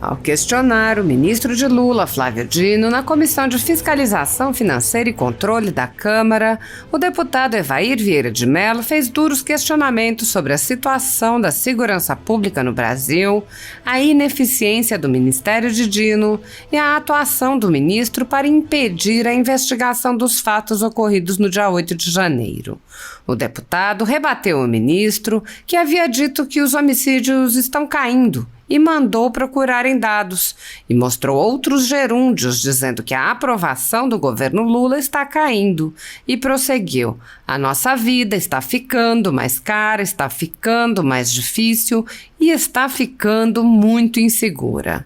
Ao questionar o ministro de Lula, Flávio Dino, na Comissão de Fiscalização Financeira e Controle da Câmara, o deputado Evair Vieira de Mello fez duros questionamentos sobre a situação da segurança pública no Brasil, a ineficiência do Ministério de Dino e a atuação do ministro para impedir a investigação dos fatos ocorridos no dia 8 de janeiro. O deputado rebateu o ministro, que havia dito que os homicídios estão caindo, e mandou procurarem dados, e mostrou outros gerúndios dizendo que a aprovação do governo Lula está caindo, e prosseguiu: a nossa vida está ficando mais cara, está ficando mais difícil e está ficando muito insegura.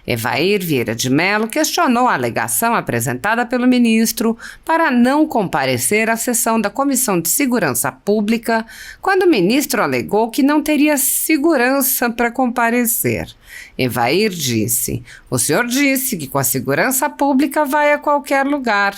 Evair Vieira de Mello questionou a alegação apresentada pelo ministro para não comparecer à sessão da Comissão de Segurança Pública, quando o ministro alegou que não teria segurança para comparecer. Evair disse: o senhor disse que com a segurança pública vai a qualquer lugar.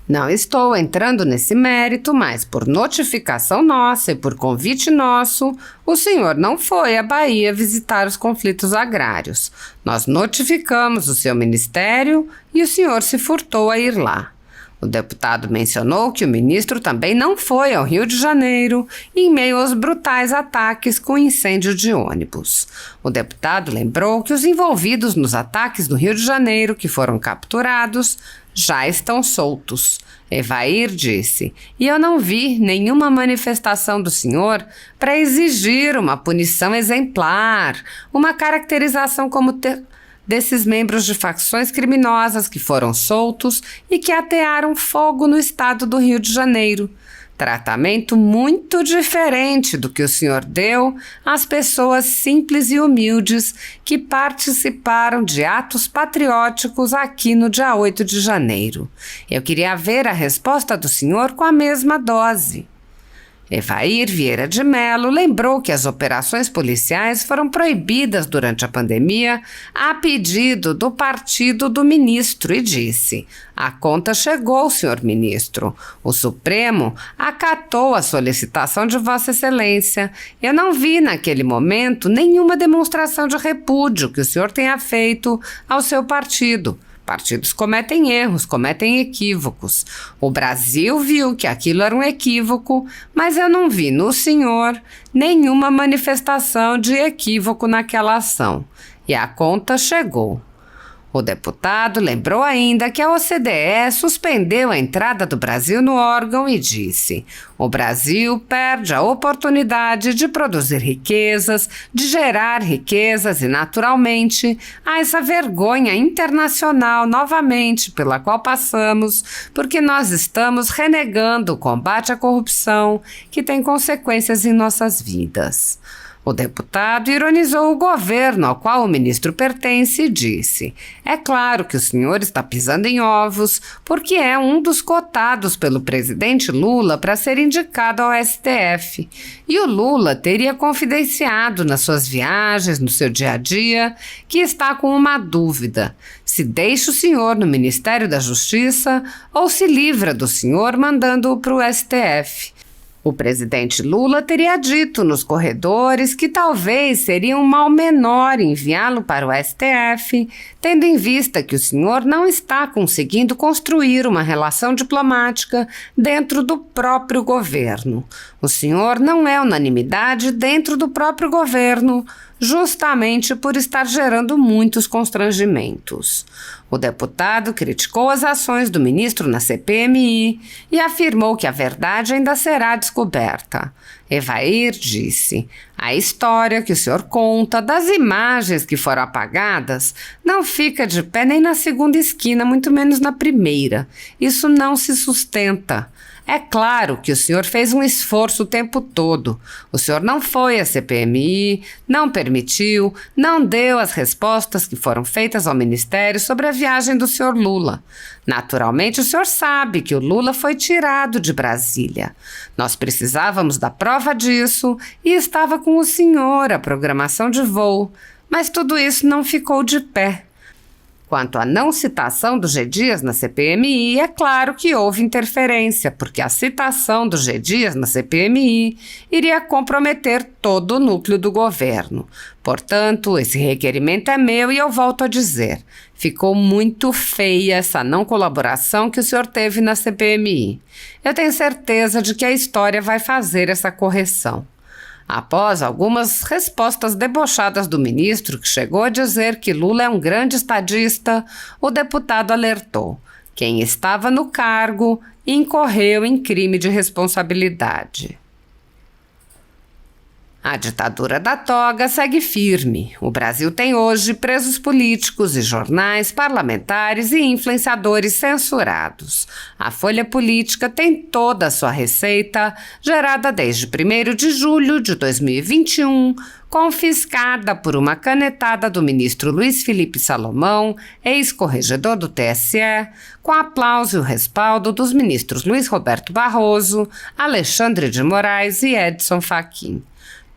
Não estou entrando nesse mérito, mas por notificação nossa e por convite nosso, o senhor não foi à Bahia visitar os conflitos agrários. Nós notificamos o seu ministério e o senhor se furtou a ir lá. O deputado mencionou que o ministro também não foi ao Rio de Janeiro em meio aos brutais ataques com incêndio de ônibus. O deputado lembrou que os envolvidos nos ataques no Rio de Janeiro, que foram capturados, já estão soltos. Evair disse: e eu não vi nenhuma manifestação do senhor para exigir uma punição exemplar, uma caracterização como desses membros de facções criminosas que foram soltos e que atearam fogo no estado do Rio de Janeiro. Tratamento muito diferente do que o senhor deu às pessoas simples e humildes que participaram de atos patrióticos aqui no dia 8 de janeiro. Eu queria ver a resposta do senhor com a mesma dose. Evair Vieira de Mello lembrou que as operações policiais foram proibidas durante a pandemia a pedido do partido do ministro e disse: a conta chegou, senhor ministro. O Supremo acatou a solicitação de Vossa Excelência. Eu não vi naquele momento nenhuma demonstração de repúdio que o senhor tenha feito ao seu partido. Partidos cometem erros, cometem equívocos. O Brasil viu que aquilo era um equívoco, mas eu não vi no senhor nenhuma manifestação de equívoco naquela ação. E a conta chegou. O deputado lembrou ainda que a OCDE suspendeu a entrada do Brasil no órgão e disse: o Brasil perde a oportunidade de produzir riquezas, de gerar riquezas e, naturalmente, há essa vergonha internacional novamente pela qual passamos, porque nós estamos renegando o combate à corrupção que tem consequências em nossas vidas. O deputado ironizou o governo ao qual o ministro pertence e disse: é claro que o senhor está pisando em ovos, porque é um dos cotados pelo presidente Lula para ser indicado ao STF. E o Lula teria confidenciado nas suas viagens, no seu dia a dia, que está com uma dúvida: se deixa o senhor no Ministério da Justiça ou se livra do senhor mandando-o para o STF. O presidente Lula teria dito nos corredores que talvez seria um mal menor enviá-lo para o STF, tendo em vista que o senhor não está conseguindo construir uma relação diplomática dentro do próprio governo. O senhor não é unanimidade dentro do próprio governo, justamente por estar gerando muitos constrangimentos. O deputado criticou as ações do ministro na CPMI e afirmou que a verdade ainda será descoberta. Evair disse: a história que o senhor conta das imagens que foram apagadas não fica de pé nem na segunda esquina, muito menos na primeira. Isso não se sustenta. É claro que o senhor fez um esforço o tempo todo. O senhor não foi à CPMI, não permitiu, não deu as respostas que foram feitas ao Ministério sobre a viagem do senhor Lula. Naturalmente, o senhor sabe que o Lula foi tirado de Brasília. Nós precisávamos da prova disso e estava com o senhor a programação de voo, mas tudo isso não ficou de pé. Quanto à não citação do G. Dias na CPMI, é claro que houve interferência, porque a citação do G. Dias na CPMI iria comprometer todo o núcleo do governo. Portanto, esse requerimento é meu e eu volto a dizer, ficou muito feia essa não colaboração que o senhor teve na CPMI. Eu tenho certeza de que a história vai fazer essa correção. Após algumas respostas debochadas do ministro, que chegou a dizer que Lula é um grande estadista, o deputado alertou: quem estava no cargo incorreu em crime de responsabilidade. A ditadura da toga segue firme. O Brasil tem hoje presos políticos e jornais, parlamentares e influenciadores censurados. A Folha Política tem toda a sua receita, gerada desde 1º de julho de 2021, confiscada por uma canetada do ministro Luiz Felipe Salomão, ex-corregedor do TSE, com aplauso e o respaldo dos ministros Luiz Roberto Barroso, Alexandre de Moraes e Edson Fachin.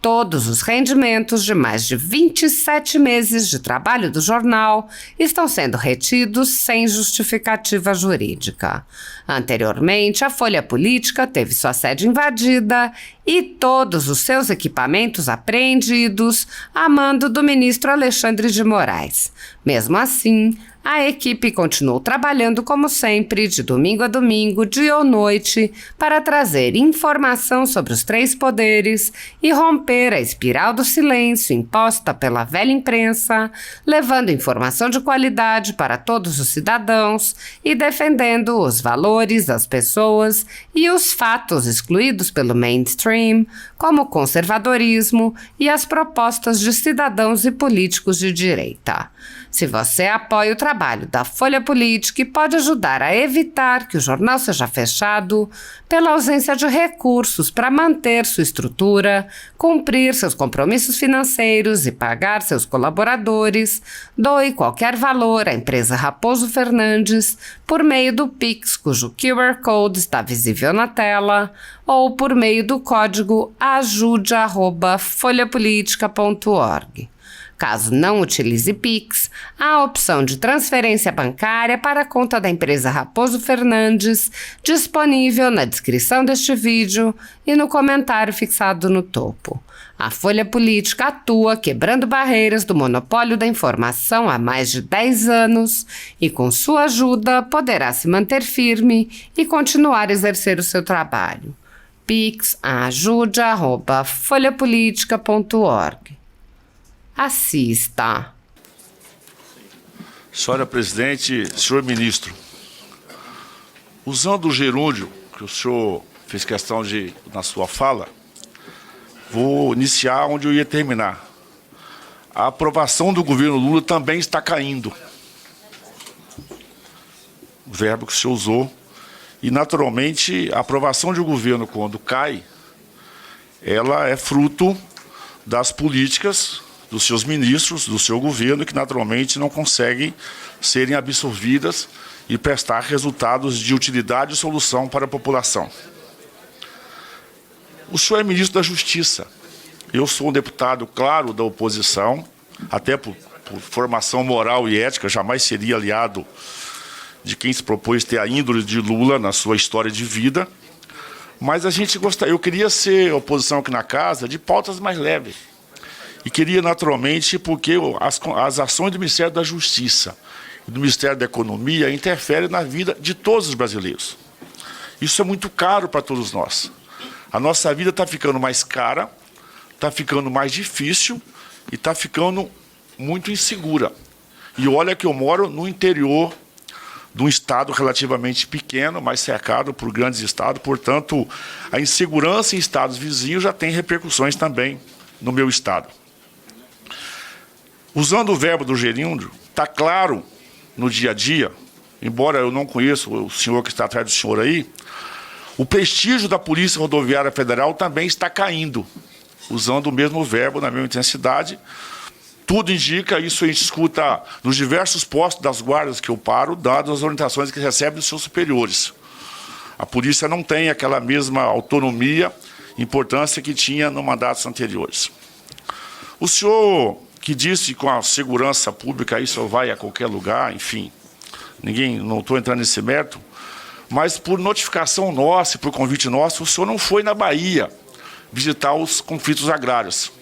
Todos os rendimentos de mais de 27 meses de trabalho do jornal estão sendo retidos sem justificativa jurídica. Anteriormente, a Folha Política teve sua sede invadida e todos os seus equipamentos apreendidos a mando do ministro Alexandre de Moraes. Mesmo assim, a equipe continuou trabalhando como sempre, de domingo a domingo, dia ou noite, para trazer informação sobre os 3 poderes e romper a espiral do silêncio imposta pela velha imprensa, levando informação de qualidade para todos os cidadãos e defendendo os valores das pessoas e os fatos excluídos pelo mainstream, como o conservadorismo e as propostas de cidadãos e políticos de direita. Se você apoia o trabalho da Folha Política e pode ajudar a evitar que o jornal seja fechado pela ausência de recursos para manter sua estrutura, cumprir seus compromissos financeiros e pagar seus colaboradores, doe qualquer valor à empresa Raposo Fernandes por meio do Pix, cujo QR Code está visível na tela, ou por meio do código ajude@folhapolitica.org. Caso não utilize Pix, há a opção de transferência bancária para a conta da empresa Raposo Fernandes, disponível na descrição deste vídeo e no comentário fixado no topo. A Folha Política atua quebrando barreiras do monopólio da informação há mais de 10 anos e, com sua ajuda, poderá se manter firme e continuar a exercer o seu trabalho. Pix ajude@folhapolitica.org. Assista. Senhora Presidente, senhor Ministro, usando o gerúndio que o senhor fez questão de, na sua fala, vou iniciar onde eu ia terminar. A aprovação do governo Lula também está caindo. O verbo que o senhor usou. E, naturalmente, a aprovação de um governo, quando cai, ela é fruto das políticas dos seus ministros, do seu governo, que naturalmente não conseguem serem absorvidas e prestar resultados de utilidade e solução para a população. O senhor é ministro da Justiça. Eu sou um deputado, claro, da oposição, até por formação moral e ética, jamais seria aliado de quem se propôs ter a índole de Lula na sua história de vida, mas eu queria ser oposição aqui na casa de pautas mais leves. E queria, naturalmente, porque as ações do Ministério da Justiça e do Ministério da Economia interferem na vida de todos os brasileiros. Isso é muito caro para todos nós. A nossa vida está ficando mais cara, está ficando mais difícil e está ficando muito insegura. E olha que eu moro no interior de um estado relativamente pequeno, mas cercado por grandes estados. Portanto, a insegurança em estados vizinhos já tem repercussões também no meu estado. Usando o verbo do gerúndio, está claro no dia a dia, embora eu não conheça o senhor que está atrás do senhor aí, o prestígio da Polícia Rodoviária Federal também está caindo, usando o mesmo verbo na mesma intensidade. Tudo indica, isso a gente escuta nos diversos postos das guardas que eu paro, dadas as orientações que recebe dos seus superiores. A polícia não tem aquela mesma autonomia e importância que tinha nos mandatos anteriores. O senhor que disse que com a segurança pública isso vai a qualquer lugar, enfim, não estou entrando nesse mérito, mas por notificação nossa, por convite nosso, o senhor não foi na Bahia visitar os conflitos agrários.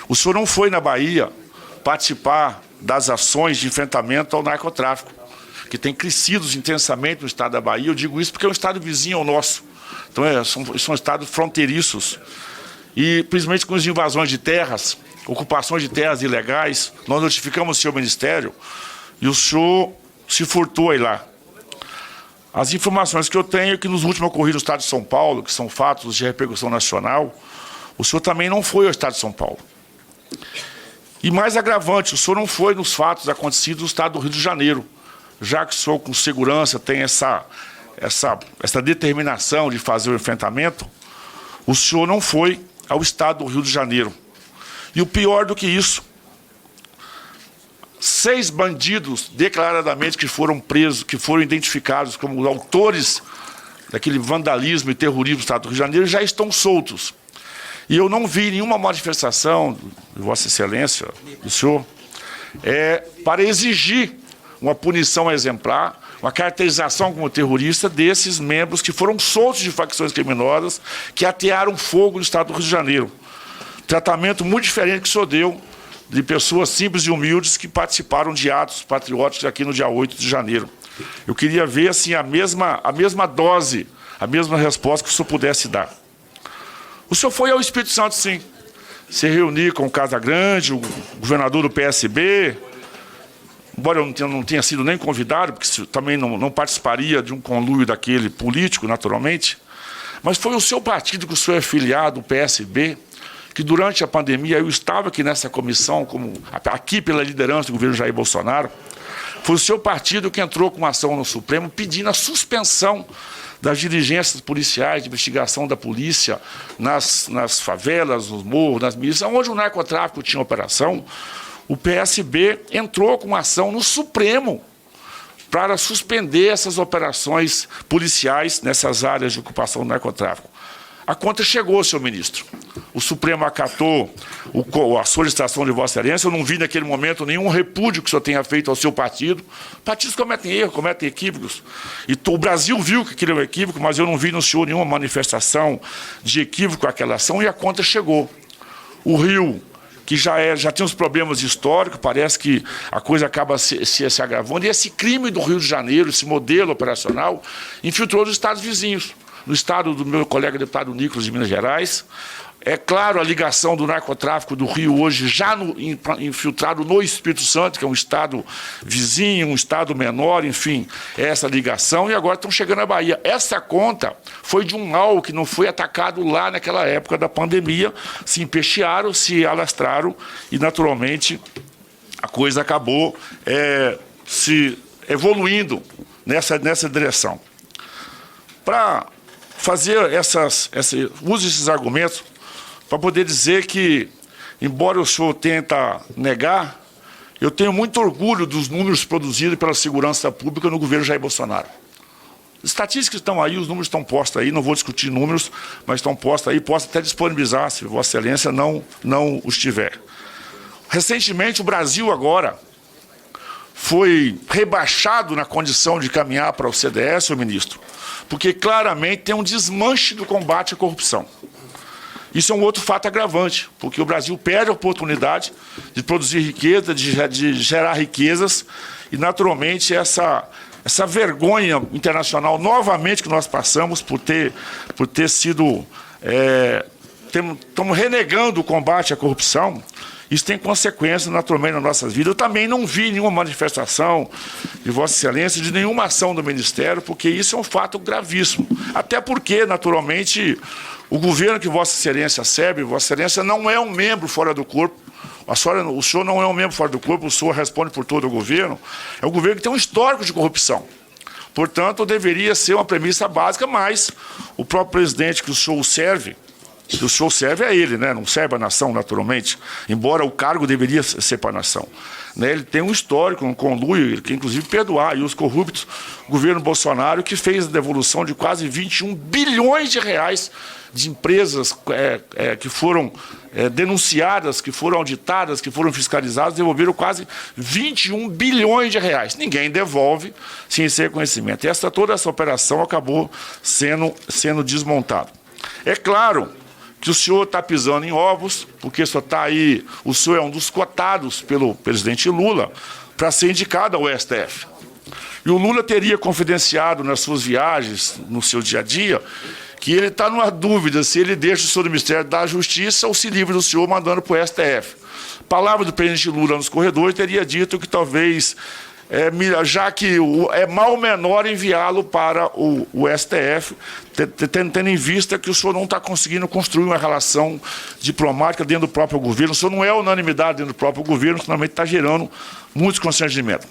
O senhor não foi na Bahia participar das ações de enfrentamento ao narcotráfico, que tem crescido intensamente no estado da Bahia. Eu digo isso porque é um estado vizinho ao nosso. Então, são estados fronteiriços. E, principalmente com as invasões de terras, ocupações de terras ilegais, nós notificamos o seu ministério e o senhor se furtou aí lá. As informações que eu tenho é que nos últimos ocorridos no estado de São Paulo, que são fatos de repercussão nacional, o senhor também não foi ao estado de São Paulo. E mais agravante, o senhor não foi nos fatos acontecidos no estado do Rio de Janeiro, já que o senhor com segurança tem essa determinação de fazer o enfrentamento, o senhor não foi ao estado do Rio de Janeiro. E o pior do que isso, 6 bandidos declaradamente que foram presos, que foram identificados como autores daquele vandalismo e terrorismo do estado do Rio de Janeiro, já estão soltos. E eu não vi nenhuma manifestação de Vossa Excelência, do senhor, para exigir uma punição exemplar, uma caracterização como terrorista desses membros que foram soltos de facções criminosas que atearam fogo no estado do Rio de Janeiro. Tratamento muito diferente que o senhor deu de pessoas simples e humildes que participaram de atos patrióticos aqui no dia 8 de janeiro. Eu queria ver assim, a mesma dose, a mesma resposta que o senhor pudesse dar. O senhor foi ao Espírito Santo, sim. Se reunir com o Casagrande, o governador do PSB, embora eu não tenha sido nem convidado, porque também não participaria de um conluio daquele político, naturalmente, mas foi o seu partido que o senhor é filiado, o PSB, que durante a pandemia, eu estava aqui nessa comissão, aqui pela liderança do governo Jair Bolsonaro, foi o seu partido que entrou com uma ação no Supremo pedindo a suspensão das diligências policiais, de investigação da polícia nas favelas, nos morros, nas milícias, onde o narcotráfico tinha operação. O PSB entrou com uma ação no Supremo para suspender essas operações policiais nessas áreas de ocupação do narcotráfico. A conta chegou, senhor ministro. O Supremo acatou a solicitação de Vossa Excelência. Eu não vi naquele momento nenhum repúdio que o senhor tenha feito ao seu partido. Partidos cometem erros, cometem equívocos. E o Brasil viu que aquilo é um equívoco, mas eu não vi no senhor nenhuma manifestação de equívoco àquela ação, e a conta chegou. O Rio, que já tem uns problemas históricos, parece que a coisa acaba se agravando, e esse crime do Rio de Janeiro, esse modelo operacional, infiltrou os estados vizinhos. No estado do meu colega deputado Nicolas, de Minas Gerais. É claro a ligação do narcotráfico do Rio hoje já infiltrado no Espírito Santo, que é um estado vizinho, um estado menor, enfim, essa ligação, e agora estão chegando à Bahia. Essa conta foi de um alvo que não foi atacado lá naquela época da pandemia, se empestearam, se alastraram e, naturalmente, a coisa acabou se evoluindo nessa direção. Para fazer use esses argumentos para poder dizer que, embora o senhor tenta negar, eu tenho muito orgulho dos números produzidos pela segurança pública no governo Jair Bolsonaro. As estatísticas estão aí, os números estão postos aí, não vou discutir números, mas estão postos aí, posso até disponibilizar, se Vossa Excelência não os tiver. Recentemente, o Brasil agora foi rebaixado na condição de caminhar para o CDS, senhor ministro, porque claramente tem um desmanche do combate à corrupção. Isso é um outro fato agravante, porque o Brasil perde a oportunidade de produzir riqueza, de gerar riquezas, e naturalmente essa vergonha internacional novamente que nós passamos por ter sido... estamos renegando o combate à corrupção. Isso tem consequências, naturalmente, nas nossas vidas. Eu também não vi nenhuma manifestação de Vossa Excelência, de nenhuma ação do Ministério, porque isso é um fato gravíssimo. Até porque, naturalmente, o governo que Vossa Excelência serve, Vossa Excelência não é um membro fora do corpo. O senhor não é um membro fora do corpo, o senhor responde por todo o governo. É um governo que tem um histórico de corrupção. Portanto, deveria ser uma premissa básica, mas o próprio presidente que o senhor serve, O senhor serve a ele, né? Não serve à nação, naturalmente, embora o cargo deveria ser para a nação. Né? Ele tem um histórico, um conluio, ele quer inclusive perdoar e os corruptos, o governo Bolsonaro, que fez a devolução de quase 21 bilhões de reais de empresas que foram denunciadas, que foram auditadas, que foram fiscalizadas, devolveram quase 21 bilhões de reais. Ninguém devolve sem esse reconhecimento. E toda essa operação acabou sendo desmontada. É claro que o senhor está pisando em ovos, porque só está aí, o senhor é um dos cotados pelo presidente Lula para ser indicado ao STF. E o Lula teria confidenciado nas suas viagens, no seu dia a dia, que ele está numa dúvida se ele deixa o senhor do Ministério da Justiça ou se livra do senhor mandando para o STF. Palavra do presidente Lula nos corredores teria dito que talvez, já que é mal menor enviá-lo para o STF, tendo em vista que o senhor não está conseguindo construir uma relação diplomática dentro do próprio governo. O senhor não é unanimidade dentro do próprio governo, que normalmente está gerando muitos constrangimentos.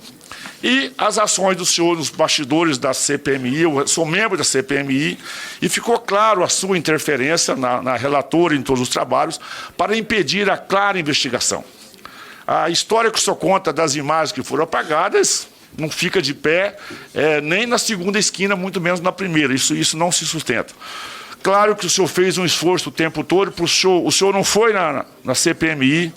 E as ações do senhor nos bastidores da CPMI, eu sou membro da CPMI, e ficou claro a sua interferência na relatora em todos os trabalhos para impedir a clara investigação. A história que o senhor conta das imagens que foram apagadas não fica de pé nem na segunda esquina, muito menos na primeira. Isso não se sustenta. Claro que o senhor fez um esforço o tempo todo, o senhor não foi na CPMI,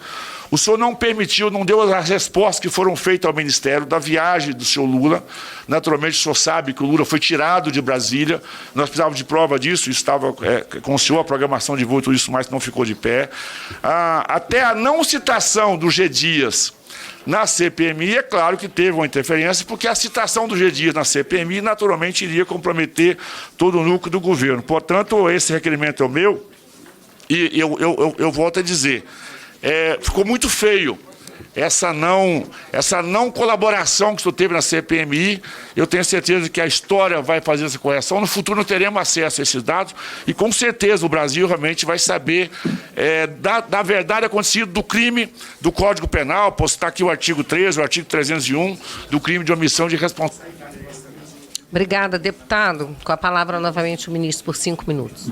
o senhor não permitiu, não deu as respostas que foram feitas ao Ministério da viagem do senhor Lula. Naturalmente, o senhor sabe que o Lula foi tirado de Brasília. Nós precisávamos de prova disso, isso estava com o senhor, a programação de voo e tudo isso, mas não ficou de pé. Até a não citação do G. Dias na CPMI, é claro que teve uma interferência, porque a citação do G. Dias na CPMI, naturalmente, iria comprometer todo o núcleo do governo. Portanto, esse requerimento é o meu, e eu volto a dizer, ficou muito feio essa não colaboração que o senhor teve na CPMI. Eu tenho certeza que a história vai fazer essa correção. No futuro não teremos acesso a esses dados e, com certeza, o Brasil realmente vai saber da verdade acontecida do crime do Código Penal. Posso citar aqui o artigo 13, o artigo 301, do crime de omissão de responsabilidade. Obrigada, deputado. Com a palavra, novamente, o ministro, por 5 minutos.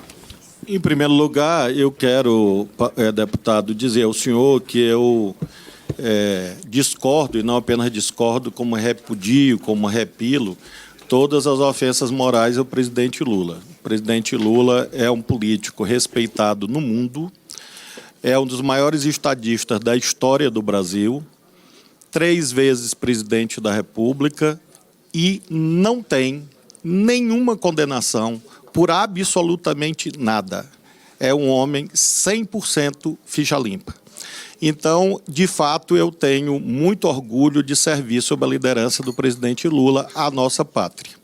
Em primeiro lugar, eu quero, deputado, dizer ao senhor que eu discordo, e não apenas discordo, como repudio, como repilo, todas as ofensas morais ao presidente Lula. O presidente Lula é um político respeitado no mundo, é um dos maiores estadistas da história do Brasil, 3 vezes presidente da República e não tem nenhuma condenação por absolutamente nada. É um homem 100% ficha limpa. Então, de fato, eu tenho muito orgulho de servir sob a liderança do presidente Lula à nossa pátria.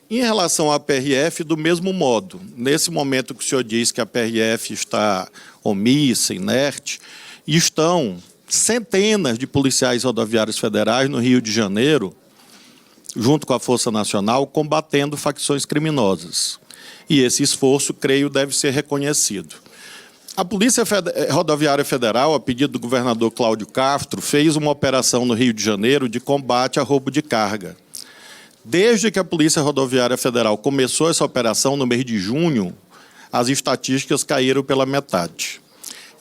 Em relação à PRF, do mesmo modo, nesse momento que o senhor diz que a PRF está omissa, inerte, estão centenas de policiais rodoviários federais no Rio de Janeiro, junto com a Força Nacional, combatendo facções criminosas. E esse esforço, creio, deve ser reconhecido. A Polícia Rodoviária Federal, a pedido do governador Cláudio Castro, fez uma operação no Rio de Janeiro de combate a roubo de carga. Desde que a Polícia Rodoviária Federal começou essa operação, no mês de junho, as estatísticas caíram pela metade.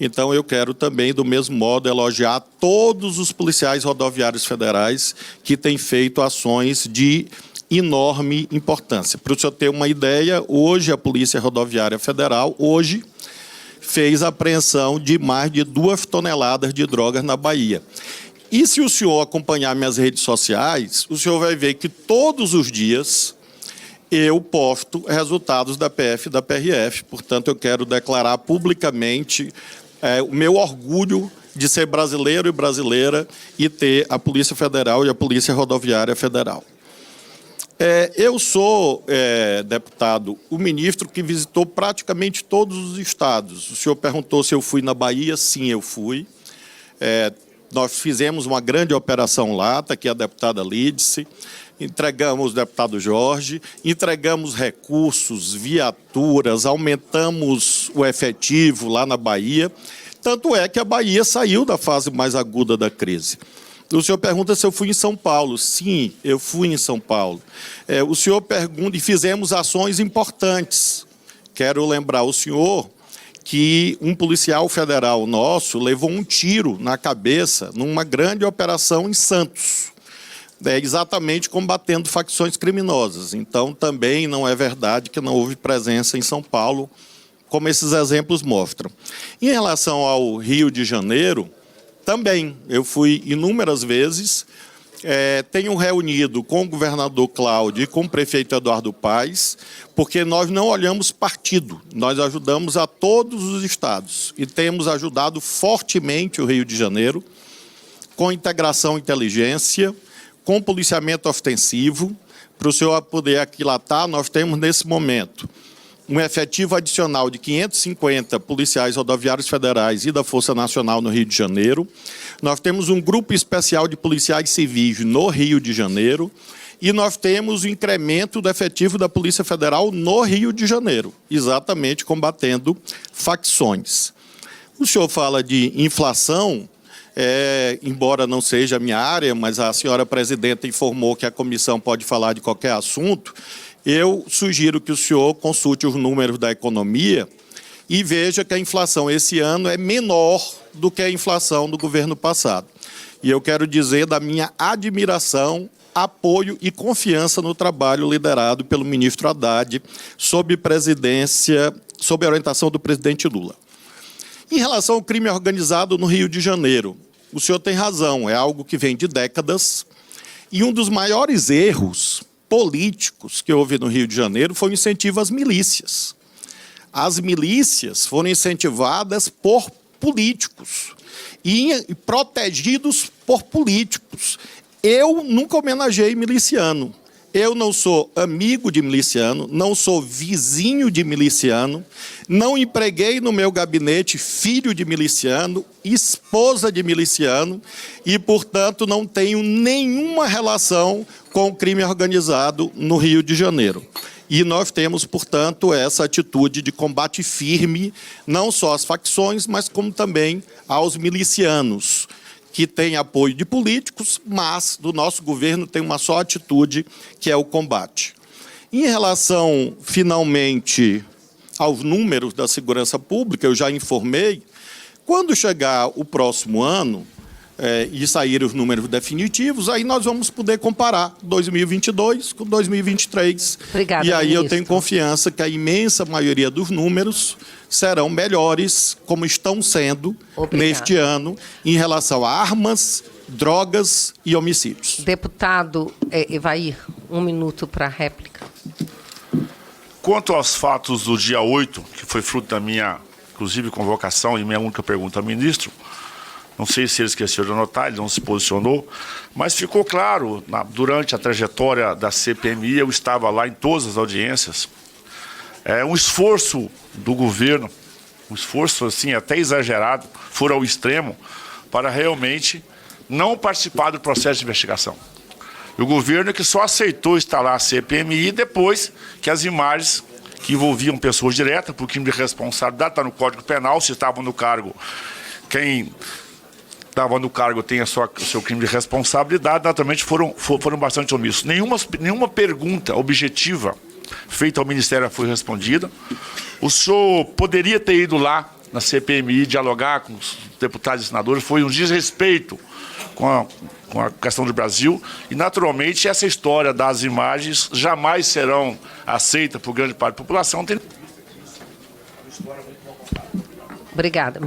Então, eu quero também, do mesmo modo, elogiar todos os policiais rodoviários federais que têm feito ações de enorme importância. Para o senhor ter uma ideia, hoje a Polícia Rodoviária Federal, fez a apreensão de mais de 2 toneladas de drogas na Bahia. E se o senhor acompanhar minhas redes sociais, o senhor vai ver que todos os dias eu posto resultados da PF e da PRF. Portanto, eu quero declarar publicamente o meu orgulho de ser brasileiro e brasileira e ter a Polícia Federal e a Polícia Rodoviária Federal. Eu sou, deputado, o ministro que visitou praticamente todos os estados. O senhor perguntou se eu fui na Bahia. Sim, eu fui. Nós fizemos uma grande operação lá, está aqui a deputada Lídice, entregamos o deputado Jorge, entregamos recursos, viaturas, aumentamos o efetivo lá na Bahia. Tanto é que a Bahia saiu da fase mais aguda da crise. O senhor pergunta se eu fui em São Paulo. Sim, eu fui em São Paulo. O senhor pergunta, e fizemos ações importantes. Quero lembrar ao senhor que um policial federal nosso levou um tiro na cabeça numa grande operação em Santos, exatamente combatendo facções criminosas. Então, também não é verdade que não houve presença em São Paulo, como esses exemplos mostram. Em relação ao Rio de Janeiro, também, eu fui inúmeras vezes, tenho reunido com o governador Cláudio e com o prefeito Eduardo Paes, porque nós não olhamos partido, nós ajudamos a todos os estados e temos ajudado fortemente o Rio de Janeiro, com integração e inteligência, com policiamento ostensivo. Para o senhor poder aquilatar, nós temos nesse momento um efetivo adicional de 550 policiais rodoviários federais e da Força Nacional no Rio de Janeiro. Nós temos um grupo especial de policiais civis no Rio de Janeiro e nós temos o incremento do efetivo da Polícia Federal no Rio de Janeiro, exatamente combatendo facções. O senhor fala de inflação, embora não seja a minha área, mas a senhora presidenta informou que a comissão pode falar de qualquer assunto. Eu sugiro que o senhor consulte os números da economia e veja que a inflação esse ano é menor do que a inflação do governo passado. E eu quero dizer da minha admiração, apoio e confiança no trabalho liderado pelo ministro Haddad, sob a orientação do presidente Lula. Em relação ao crime organizado no Rio de Janeiro, o senhor tem razão, é algo que vem de décadas, e um dos maiores erros políticos que houve no Rio de Janeiro foi o incentivo às milícias. As milícias foram incentivadas por políticos e protegidos por políticos. Eu nunca homenageei miliciano. Eu não sou amigo de miliciano, não sou vizinho de miliciano, não empreguei no meu gabinete filho de miliciano, esposa de miliciano e, portanto, não tenho nenhuma relação com o crime organizado no Rio de Janeiro. E nós temos, portanto, essa atitude de combate firme, não só às facções, mas como também aos milicianos, que tem apoio de políticos, mas do nosso governo tem uma só atitude, que é o combate. Em relação, finalmente, aos números da segurança pública, eu já informei, quando chegar o próximo ano e saírem os números definitivos, aí nós vamos poder comparar 2022 com 2023. Obrigada, e aí ministro. Eu tenho confiança que a imensa maioria dos números serão melhores, como estão sendo neste ano, em relação a armas, drogas e homicídios. Deputado Evair, 1 minuto para a réplica. Quanto aos fatos do dia 8, que foi fruto da minha, inclusive, convocação e minha única pergunta ao ministro, não sei se ele esqueceu de anotar, ele não se posicionou, mas ficou claro, durante a trajetória da CPMI, eu estava lá em todas as audiências, um esforço do governo, um esforço assim, até exagerado, for ao extremo, para realmente não participar do processo de investigação. E o governo é que só aceitou instalar a CPMI depois que as imagens que envolviam pessoas diretas, por crime de responsabilidade, está no Código Penal, se estavam no cargo, quem estava no cargo tem o seu crime de responsabilidade, naturalmente foram bastante omissos. Nenhuma pergunta objetiva feita ao Ministério foi respondida. O senhor poderia ter ido lá na CPMI dialogar com os deputados e senadores, foi um desrespeito com a questão do Brasil e, naturalmente, essa história das imagens jamais serão aceitas por grande parte da população. Obrigada.